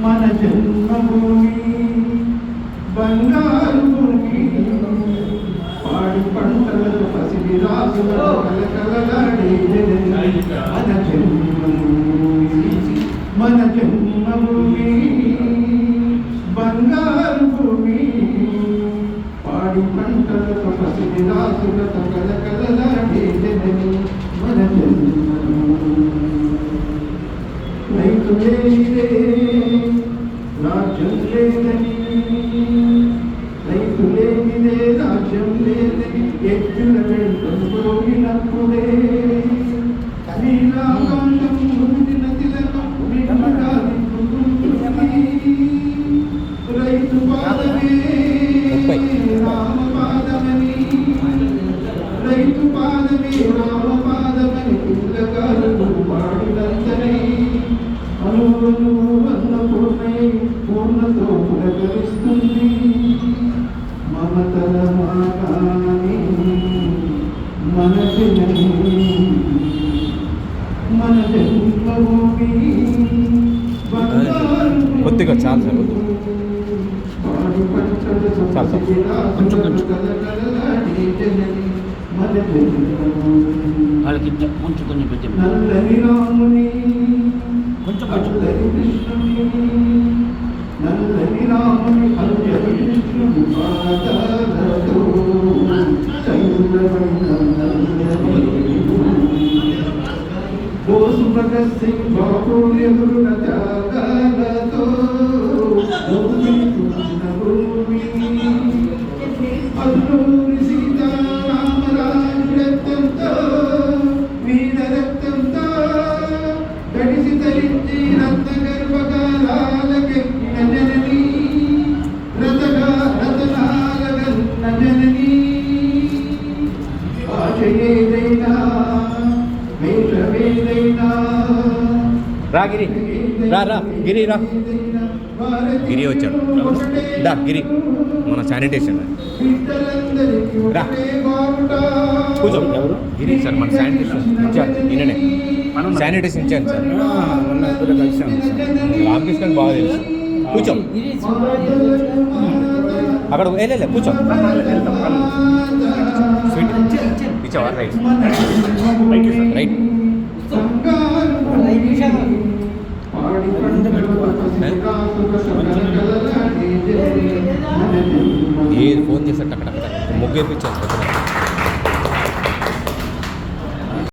మన జన్మభూమి బంగారు భూమి పాడి పంటలతో పసిడి రాసులతో కలకలలాడే మన జన్మభూమి మన జన్మభూమి బంగారు భూమి పాడి పంటలతో పసిడి రాసులతో కలకలలాడే మన జన్మభూమి రైతు లేనిదే రాజ్యం లేదని రైతు లేనిదే రాజ్యం లేదని ఎత్తుల వెళ్ళినప్పుడే నీలాకాశం ముంచిన తిలకం రైతు పాదమే రామ పాదమని రైతు పాదమే రామ పాదమని పిల్లగారు పాడినంతనే అనువును అన్నపూర్ణై పూర్ణతో పులకరిస్తుంది మమతల మాగాని మన జనని మన జన్మభూమి కొద్దిగా చాలు సార్ కొంచెం వాళ్ళకి కొంచెం కొంచెం పెట్టి నల్లని రాముని కొంచెం నల్లని రాముని అంజలి కృష్ణుడు పాదాలతో చంద్రమైన బోసు భగత్ సింగ్ బాబు నెహ్రూల త్యాగాలతో భూమి అల్లూరి సీతారామరాజు రక్తంతో వీర రక్తంతో గడిసి తరించి రత్న గర్భకాలకెక్కిన జనని రతగా రతనాలగన్న జనని ఆశ ఏదైనా వేషమేదైనా రా గిరి రా గిరి రా గిరి వచ్చాడు దా గిరి మన శానిటేషన్ రా కూర్చో ఎవరు గిరి సార్ మన శానిటేషన్ ఇన్ఛార్జ్ ఈయననే శానిటేషన్ ఇన్ఛార్జ్ సార్ రామకృష్ణ బాగా తెలుసు కూర్చో అక్కడ వెళ్ళలే కూర్చో స్వీట్ ఇచ్చావా రైట్ రైట్ ఏ ఫోన్ చేశాడు అక్కడ ముగ్గు వేయించాను